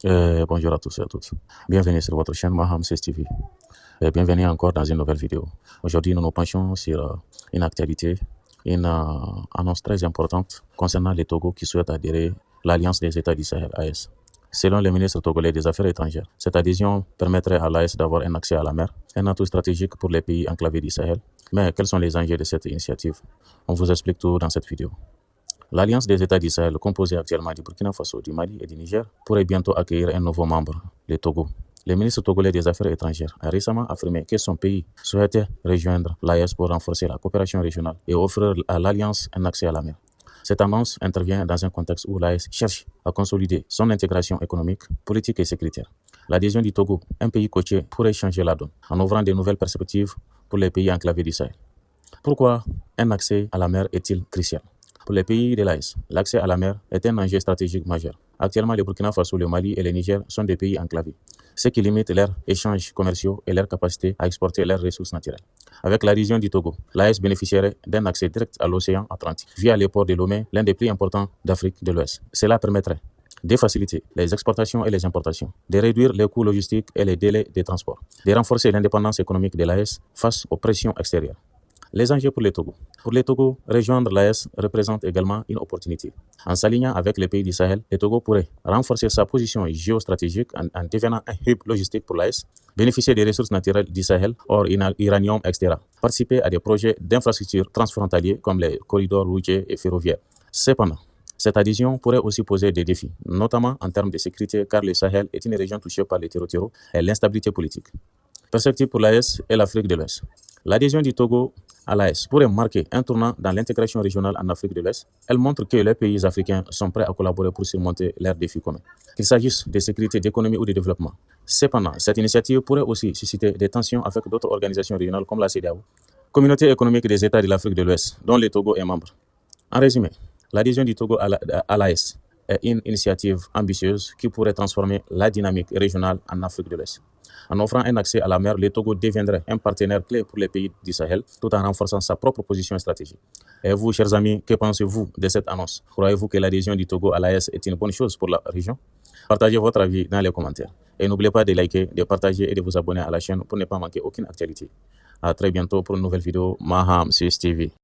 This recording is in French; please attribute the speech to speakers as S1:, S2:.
S1: Bonjour à tous et à toutes. Bienvenue sur votre chaîne Maham TV. Bienvenue encore dans une nouvelle vidéo. Aujourd'hui, nous nous penchons sur une actualité, une annonce très importante concernant les Togo qui souhaitent adhérer à l'Alliance des États du Sahel, AES. Selon le ministre togolais des Affaires étrangères, cette adhésion permettrait à l'AES d'avoir un accès à la mer, un atout stratégique pour les pays enclavés du Sahel. Mais quels sont les enjeux de cette initiative? On vous explique tout dans cette vidéo. L'Alliance des États du Sahel, composée actuellement du Burkina Faso, du Mali et du Niger, pourrait bientôt accueillir un nouveau membre, le Togo. Le ministre togolais des Affaires étrangères a récemment affirmé que son pays souhaitait rejoindre l'AES pour renforcer la coopération régionale et offrir à l'Alliance un accès à la mer. Cette annonce intervient dans un contexte où l'AES cherche à consolider son intégration économique, politique et sécuritaire. L'adhésion du Togo, un pays côtier, pourrait changer la donne en ouvrant de nouvelles perspectives pour les pays enclavés du Sahel. Pourquoi un accès à la mer est-il crucial? Pour les pays de l'AES, l'accès à la mer est un enjeu stratégique majeur. Actuellement, le Burkina Faso, le Mali et le Niger sont des pays enclavés, ce qui limite leurs échanges commerciaux et leur capacité à exporter leurs ressources naturelles. Avec l'adhésion du Togo, l'AES bénéficierait d'un accès direct à l'océan Atlantique via les ports de Lomé, l'un des plus importants d'Afrique de l'Ouest. Cela permettrait de faciliter les exportations et les importations, de réduire les coûts logistiques et les délais de transport, de renforcer l'indépendance économique de l'AES face aux pressions extérieures. Les enjeux pour les Togo. Pour les Togo, rejoindre l'AES représente également une opportunité. En s'alignant avec les pays du Sahel, le Togo pourrait renforcer sa position géostratégique en devenant un hub logistique pour l'AES, bénéficier des ressources naturelles du Sahel, hors uranium, etc. Participer à des projets d'infrastructures transfrontaliers comme les corridors routiers et ferroviaires. Cependant, cette adhésion pourrait aussi poser des défis, notamment en termes de sécurité, car le Sahel est une région touchée par les terreaux et l'instabilité politique. Perspective pour l'AES et l'Afrique de l'Ouest. L'adhésion du Togo à l'AES pourrait marquer un tournant dans l'intégration régionale en Afrique de l'Ouest. Elle montre que les pays africains sont prêts à collaborer pour surmonter leurs défis communs, qu'il s'agisse de sécurité, d'économie ou de développement. Cependant, cette initiative pourrait aussi susciter des tensions avec d'autres organisations régionales comme la CEDEAO, Communauté économique des États de l'Afrique de l'Ouest, dont le Togo est membre. En résumé, l'adhésion du Togo à l'AES est une initiative ambitieuse qui pourrait transformer la dynamique régionale en Afrique de l'Ouest. En offrant un accès à la mer, le Togo deviendrait un partenaire clé pour les pays du Sahel, tout en renforçant sa propre position stratégique. Et vous, chers amis, que pensez-vous de cette annonce? Croyez-vous que l'adhésion du Togo à l'AES est une bonne chose pour la région? Partagez votre avis dans les commentaires. Et n'oubliez pas de liker, de partager et de vous abonner à la chaîne pour ne pas manquer aucune actualité. À très bientôt pour une nouvelle vidéo. Maham TV.